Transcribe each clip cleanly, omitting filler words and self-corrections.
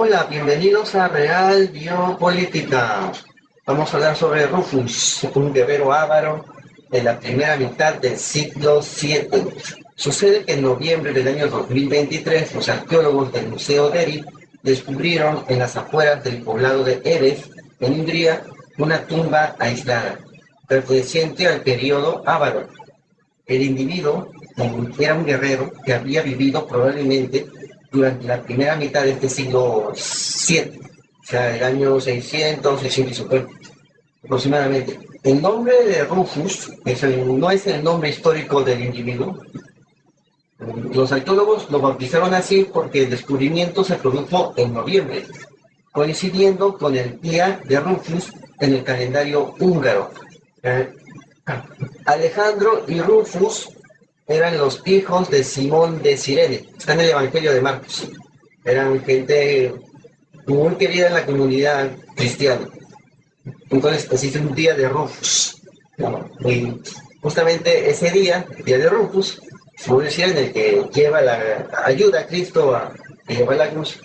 Hola, bienvenidos a Real Biopolítica. Vamos a hablar sobre Rufus, un guerrero ávaro de la primera mitad del siglo VII. Sucede que en noviembre del año 2023, los arqueólogos del Museo Deri descubrieron en las afueras del poblado de Eres, en Hungría, una tumba aislada, perteneciente al periodo ávaro. El individuo era un guerrero que había vivido probablemente durante la primera mitad de este siglo VII, o sea, el año 600, 650 aproximadamente. El nombre de Rufus no es el nombre histórico del individuo. Los arqueólogos lo bautizaron así porque el descubrimiento se produjo en noviembre, coincidiendo con el día de Rufus en el calendario húngaro. Alejandro y Rufus eran los hijos de Simón de Cirene. Está en el Evangelio de Marcos. Eran gente muy querida en la comunidad cristiana. Entonces existe un día de Rufus. Y justamente ese día, el día de Rufus, Simón de Cirene, el que lleva la ayuda a Cristo a llevar la cruz.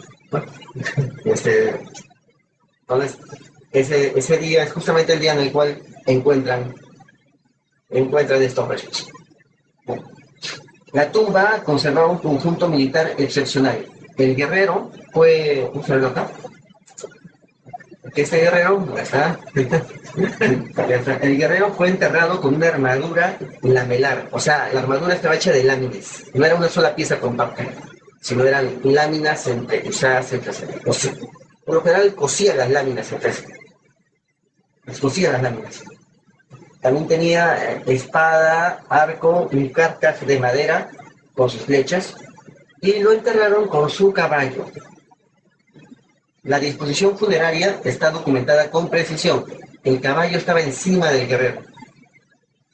Entonces, ese día es justamente el día en el cual encuentran estos restos. La tumba conservaba un conjunto militar excepcional. El guerrero fue un acá. Este guerrero, el guerrero fue enterrado con una armadura lamelar. O sea, la armadura estaba hecha de láminas. No era una sola pieza compacta, sino eran láminas usadas entre sí. Por lo general cosía las láminas entre sí. Cosía las láminas. También tenía espada, arco y carcas de madera con sus flechas, y lo enterraron con su caballo. La disposición funeraria está documentada con precisión. El caballo estaba encima del guerrero.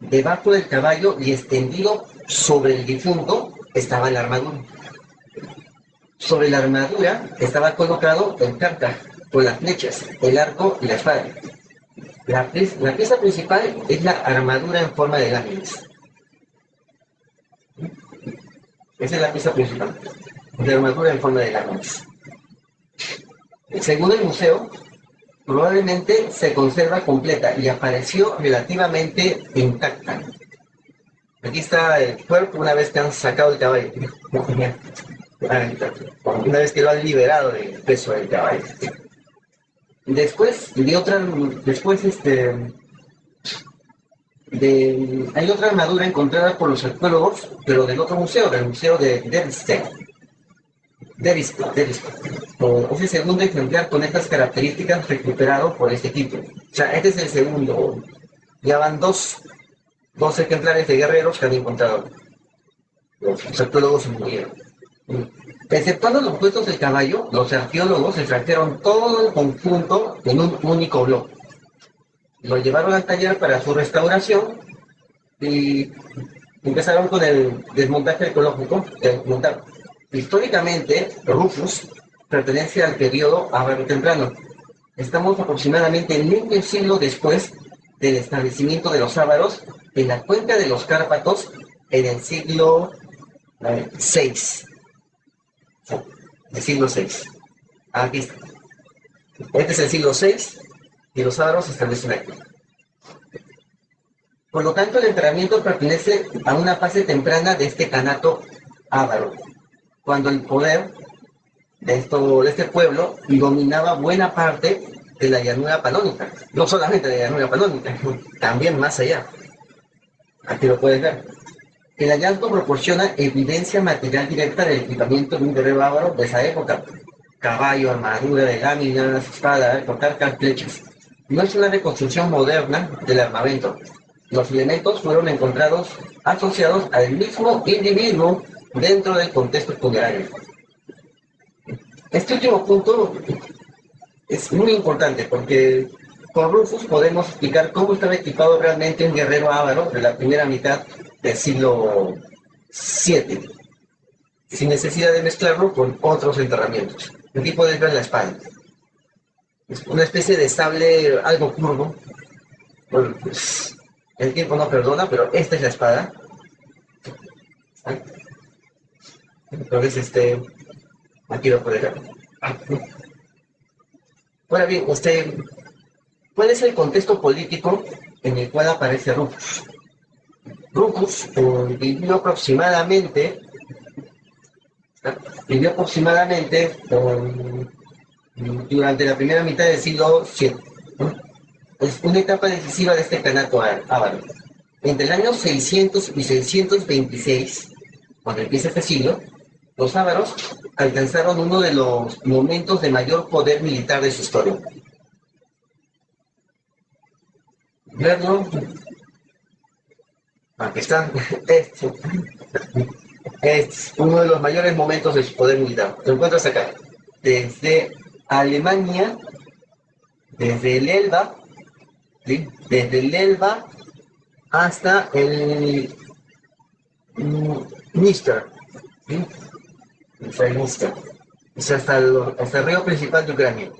Debajo del caballo y extendido sobre el difunto estaba la armadura. Sobre la armadura estaba colocado el carcaj con las flechas, el arco y la espada. La pieza principal es la armadura en forma de láminas. Esa es la pieza principal, la armadura en forma de láminas. Según el museo, probablemente se conserva completa y apareció relativamente intacta. Aquí está el cuerpo una vez que han sacado el caballo. Una vez que lo han liberado del peso del caballo. Hay otra armadura encontrada por los arqueólogos, pero del otro museo, del museo de Derstedt. Es el segundo ejemplar con estas características recuperado por este equipo. O sea, este es el segundo. Ya van dos ejemplares de guerreros que han encontrado. Los arqueólogos murieron. Exceptuando los huesos del caballo, los arqueólogos extrajeron todo el conjunto en un único bloque. Lo llevaron al taller para su restauración y empezaron con el desmontaje arqueológico. Históricamente, Rufus pertenece al periodo ávaro temprano. Estamos aproximadamente medio siglo después del establecimiento de los ávaros en la cuenca de los Cárpatos en el siglo VI. El siglo VI. Aquí está. Este es el siglo VI y los ávaros se establecen aquí. Por lo tanto, el enterramiento pertenece a una fase temprana de este canato ávaro, cuando el poder de este pueblo dominaba buena parte de la llanura panónica. No solamente de la llanura panónica, también más allá. Aquí lo puedes ver. El hallazgo proporciona evidencia material directa del equipamiento de un guerrero ávaro de esa época. Caballo, armadura de láminas, espada, carcas, flechas. No es una reconstrucción moderna del armamento. Los elementos fueron encontrados asociados al mismo individuo dentro del contexto funerario. Este último punto es muy importante porque con Rufus podemos explicar cómo estaba equipado realmente un guerrero ávaro de la primera mitad del siglo VII, sin necesidad de mezclarlo con otros enterramientos. Aquí puedes ver la espada. Es una especie de sable algo curvo. Bueno, pues, el tiempo no perdona, pero esta es la espada. Entonces, aquí lo puedes ver. Ahora bien, ¿cuál es el contexto político en el cual aparece Rufus? Rufus vivió aproximadamente, vivió aproximadamente durante la primera mitad del siglo VII. ¿No? Es una etapa decisiva de este canato ávaro. Entre el año 600 y 626, cuando empieza este siglo, los ávaros alcanzaron uno de los momentos de mayor poder militar de su historia. Verlo, aquí está, es uno de los mayores momentos de su poder militar. Lo encuentras acá, desde Alemania, desde el Elba, ¿sí? Desde el Elba hasta el Níster, ¿sí? El Níster. Es hasta el río principal de Ucrania.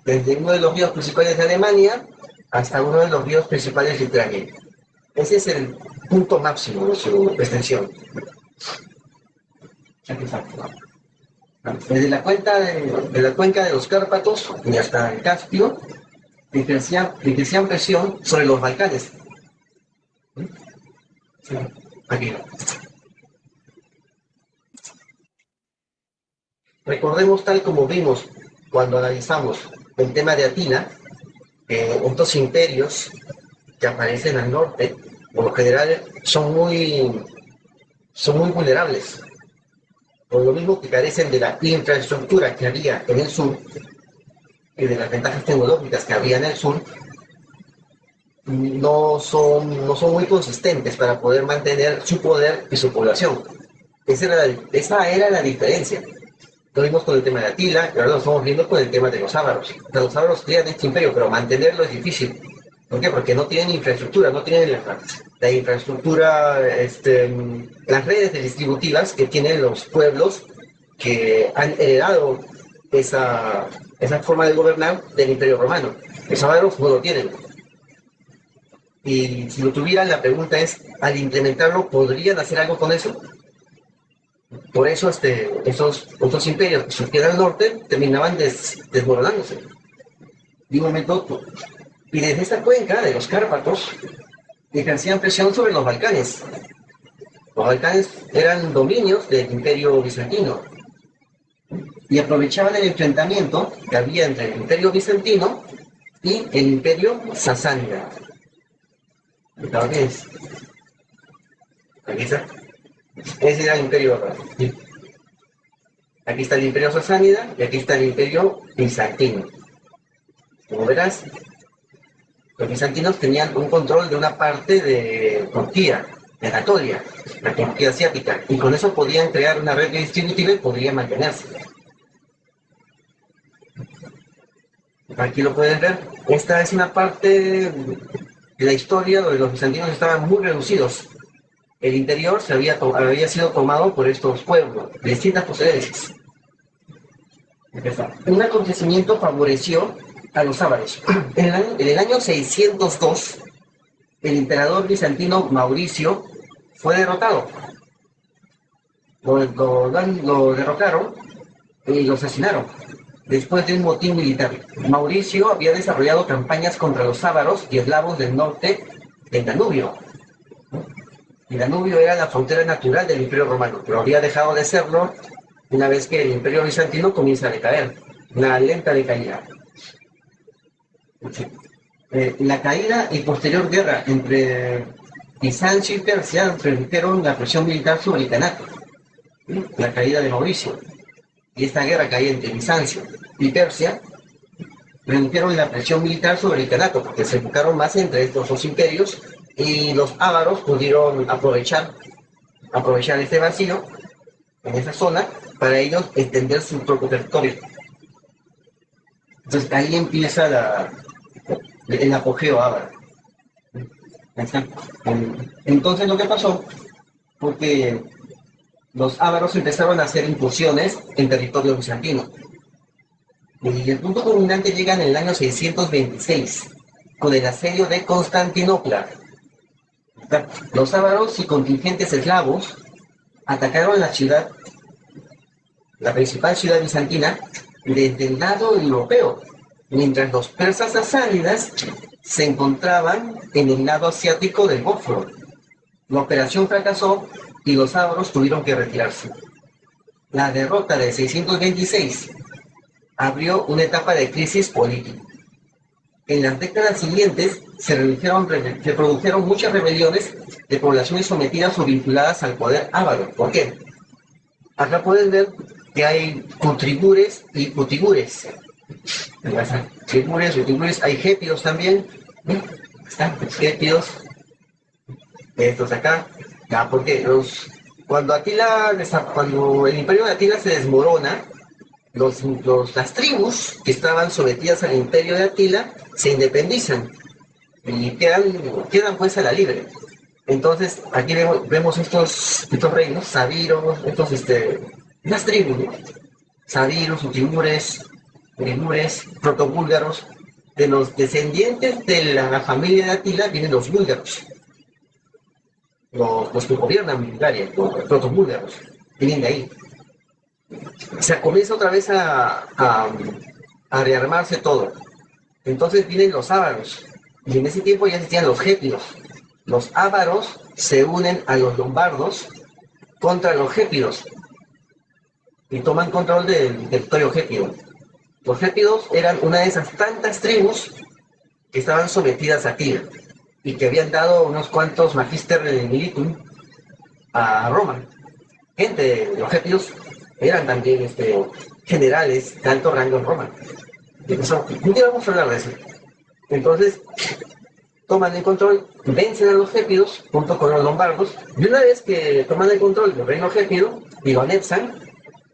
Desde uno de los ríos principales de Alemania hasta uno de los ríos principales de Ucrania. Ese es el punto máximo de su extensión. Desde la cuenca de los Cárpatos y hasta el Caspio, ejercían presión sobre los Balcanes. Aquí. Recordemos, tal como vimos cuando analizamos el tema de Atila, estos imperios que aparecen al norte, por lo general son muy vulnerables, por lo mismo que carecen de la infraestructura que había en el sur y de las ventajas tecnológicas que había en el sur. No son muy consistentes para poder mantener su poder y su población. Esa era la diferencia. Lo vimos con el tema de Atila, y ahora lo estamos viendo con el tema de los ávaros. Los ávaros crean este imperio, pero mantenerlo es difícil. ¿Por qué? Porque no tienen infraestructura, no tienen la infraestructura, las redes distributivas que tienen los pueblos que han heredado esa forma de gobernar del imperio romano. Los ávaros no lo tienen. Y si lo tuvieran, la pregunta es, al implementarlo, ¿podrían hacer algo con eso? Por eso esos otros imperios que surgieron al norte terminaban desmoronándose de un momento a otro. Y desde esta cuenca de los Cárpatos ejercían presión sobre los Balcanes. Los Balcanes eran dominios del imperio bizantino y aprovechaban el enfrentamiento que había entre el imperio bizantino y el imperio sasánida. ¿Qué es? Aquí está. Ese era el imperio. Aquí está el imperio sasánida y aquí está el imperio bizantino. Como verás, los bizantinos tenían un control de una parte de Turquía, de Anatolia, la Turquía asiática, y con eso podían crear una red distributiva y podrían mantenerse. Aquí lo puedes ver. Esta es una parte de la historia donde los bizantinos estaban muy reducidos. El interior había sido tomado por estos pueblos de distintas procedencias. Un acontecimiento favoreció a los ávaros. En el año 602, el emperador bizantino Mauricio fue derrotado. Lo derrocaron y lo asesinaron después de un motín militar. Mauricio había desarrollado campañas contra los ávaros y eslavos del norte del Danubio. El Danubio era la frontera natural del Imperio Romano, pero había dejado de serlo una vez que el Imperio Bizantino comienza a decaer, una lenta decaída. La caída y posterior guerra entre Bizancio y Persia redujeron la presión militar sobre el Canato, la caída de Mauricio. Y esta guerra caída entre Bizancio y Persia redujeron la presión militar sobre el Canato, porque se enfocaron más entre estos dos imperios y los ávaros pudieron aprovechar este vacío en esa zona para ellos extender su propio territorio. Entonces ahí empieza el apogeo ávaro. Entonces lo que pasó fue que los ávaros empezaron a hacer incursiones en territorio bizantino. Y el punto culminante llega en el año 626, con el asedio de Constantinopla. Los ávaros y contingentes eslavos atacaron la principal ciudad bizantina, desde el lado europeo, mientras los persas sasánidas se encontraban en el lado asiático del Bósforo. La operación fracasó y los ávaros tuvieron que retirarse. La derrota de 626 abrió una etapa de crisis política. En las décadas siguientes se produjeron muchas rebeliones de poblaciones sometidas o vinculadas al poder ávaro. ¿Por qué? Acá pueden ver que hay cutrigures y putigures. Hay gépidos también. Están gépidos. Estos acá. Ya, porque cuando el imperio de Atila se desmorona, las tribus que estaban sometidas al imperio de Atila se independizan y quedan pues a la libre. Entonces aquí vemos estos reinos, sabiros, las tribus, ¿no? Sabiros, utigures, lemures, protobúlgaros. De los descendientes de la familia de Atila vienen los búlgaros, los que gobiernan Bulgaria, los protobúlgaros, vienen de ahí. Se comienza otra vez a rearmarse todo. Entonces vienen los ávaros, y en ese tiempo ya existían los gépidos. Los ávaros se unen a los lombardos contra los gépidos y toman control del territorio gépido. Los gépidos eran una de esas tantas tribus que estaban sometidas a Tiro y que habían dado unos cuantos magister militum a Roma. Gente de los gépidos eran también generales de alto rango en Roma. Un día vamos a hablar de eso. Entonces, toman el control, vencen a los gépidos junto con los lombardos, y una vez que toman el control del reino gépido y lo anexan,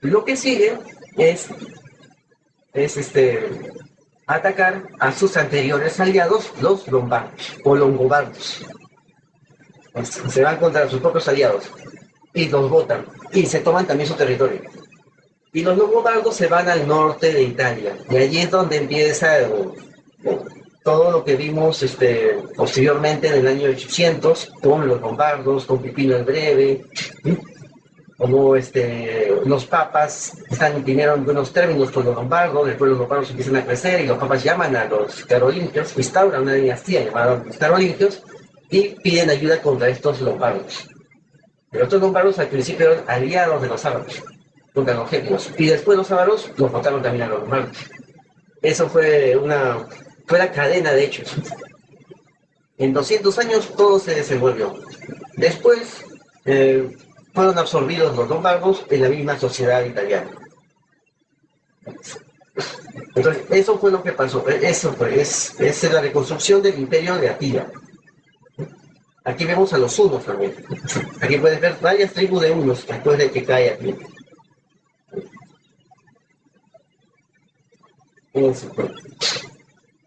lo que sigue es atacar a sus anteriores aliados, los lombardos o longobardos. Se van contra sus propios aliados y los botan y se toman también su territorio. Y los longobardos se van al norte de Italia, y allí es donde empieza todo lo que vimos posteriormente en el año 800 con los lombardos, con Pipino el Breve, como los papas están primero en buenos términos con los lombardos, después los lombardos empiezan a crecer y los papas llaman a los carolingios, instauran una dinastía llamada los carolingios y piden ayuda contra estos lombardos. Pero estos lombardos al principio eran aliados de los ávaros, contra los gépidos, y después los ávaros los votaron también a los lombardos. Eso fue la cadena de hechos. En 200 años todo se desenvolvió. Después fueron absorbidos los lombardos en la misma sociedad italiana. Entonces, eso fue lo que pasó. Es la reconstrucción del imperio de Atila. Aquí vemos a los hunos también. Aquí puedes ver varias tribus de hunos después de que cae Atila.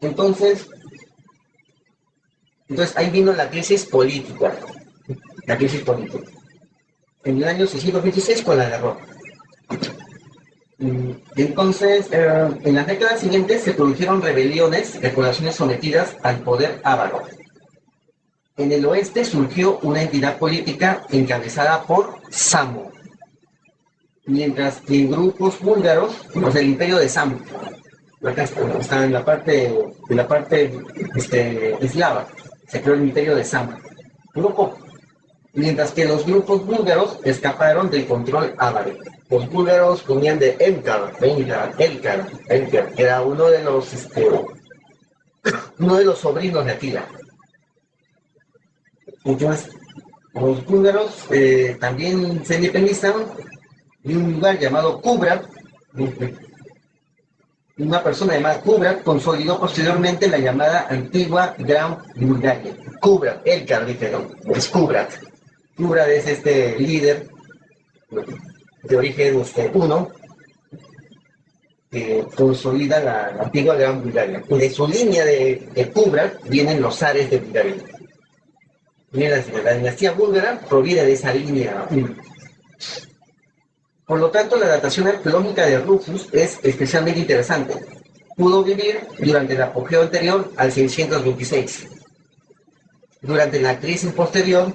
Entonces ahí vino la crisis política. En el año 626 con la derrota. Entonces, en las décadas siguientes se produjeron rebeliones de poblaciones sometidas al poder ávaro. En el oeste surgió una entidad política encabezada por Samo, mientras que en grupos búlgaros, el imperio de Samo, acá está en la parte eslava, se creó el imperio de Samo, mientras que los grupos búlgaros escaparon del control ávaro. Los búlgaros venían de Elkar, que era uno de los sobrinos de Atila. Entonces, los búlgaros también se independizaron de un lugar llamado Kubrat. Una persona llamada Kubrat consolidó posteriormente la llamada antigua Gran Bulgaria. Kubrat, Elkar, es Kubrat. Kubrat es líder de origen uno que consolida la antigua Gran Bulgaria. Y de su línea de Kubrat vienen los zares de Bulgaria. La dinastía búlgara proviene de esa línea. Por lo tanto, la datación arqueológica de Rufus es especialmente interesante. Pudo vivir durante el apogeo anterior al 626, durante la crisis posterior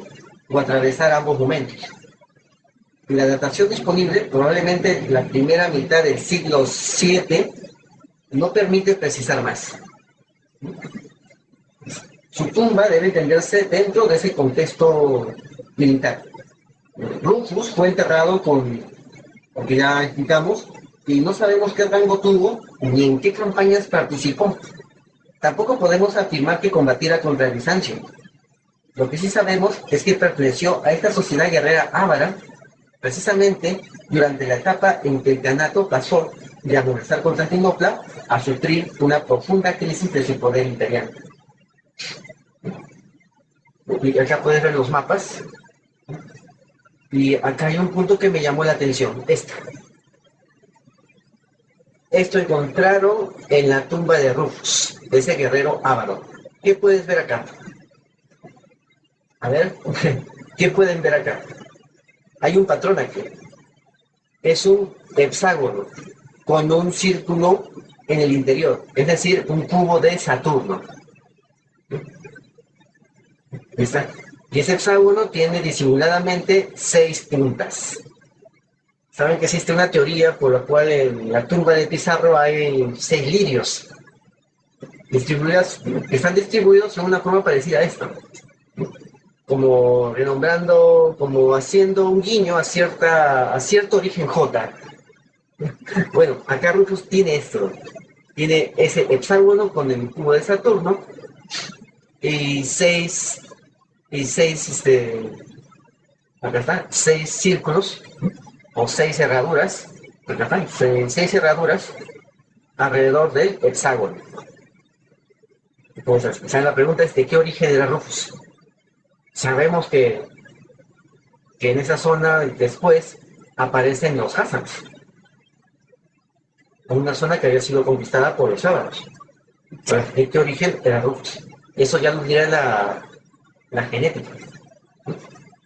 o atravesar ambos momentos. la datación disponible, probablemente la primera mitad del siglo VII, no permite precisar más. Su tumba debe entenderse dentro de ese contexto militar. Rufus fue enterrado con, porque ya explicamos, y no sabemos qué rango tuvo ni en qué campañas participó. Tampoco podemos afirmar que combatiera contra Bizancio. Lo que sí sabemos es que perteneció a esta sociedad guerrera ávara, precisamente durante la etapa en que el Ganato pasó de amonestar Constantinopla a sufrir una profunda crisis de su poder imperial. Y acá puedes ver los mapas. Y acá hay un punto que me llamó la atención. Esto encontraron en la tumba de Rufus, de ese guerrero ávaro. ¿Qué puedes ver acá? A ver, ¿qué pueden ver acá? Hay un patrón aquí. Es un hexágono con un círculo en el interior, es decir, un cubo de Saturno. ¿Está? Y ese hexágono tiene disimuladamente 6 puntas. Saben que existe una teoría por la cual en la tumba de Pizarro hay 6 lirios distribuidas, que están distribuidos de una forma parecida a esto, como renombrando, como haciendo un guiño a cierto origen J. Bueno, acá Rufus tiene esto, tiene ese hexágono con el cubo de Saturno y seis, acá está, 6 círculos o 6 cerraduras, acá están, 6 cerraduras alrededor del hexágono. Entonces, o sea, la pregunta es: ¿de qué origen era Rufus? Sabemos que en esa zona después aparecen los Hassans, una zona que había sido conquistada por los ávaros. ¿De qué origen era Rufus? Eso ya nos dirá la genética.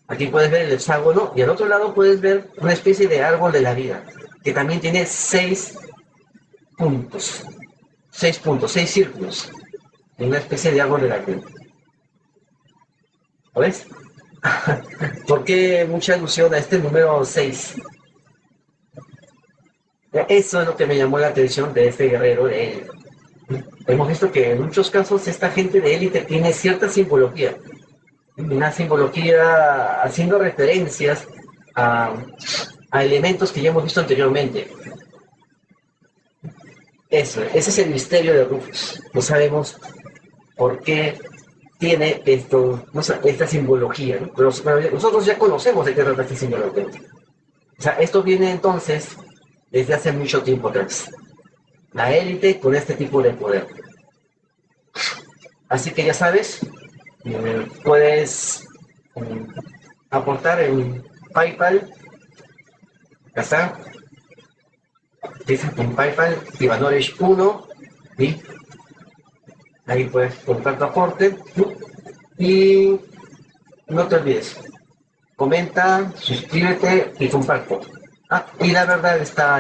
Aquí puedes ver el hexágono y al otro lado puedes ver una especie de árbol de la vida, que también tiene 6 puntos, 6 círculos, una especie de árbol de la vida. ¿Lo ves? ¿Por qué mucha alusión a este número 6? Eso es lo que me llamó la atención de este guerrero de élite. Hemos visto que en muchos casos esta gente de élite tiene cierta simbología, una simbología haciendo referencias a elementos que ya hemos visto anteriormente. Ese es el misterio de Rufus. No sabemos por qué tiene esta simbología, ¿no? Pero nosotros ya conocemos de qué trata esta simbología. O sea, esto viene entonces desde hace mucho tiempo atrás. La élite con este tipo de poder. Así que ya sabes, puedes aportar en PayPal. Acá está. Dice en PayPal, Ivanoresh1, ¿sí? Ahí puedes colocar tu aporte. Y no te olvides, comenta, suscríbete y comparte. Y la verdad está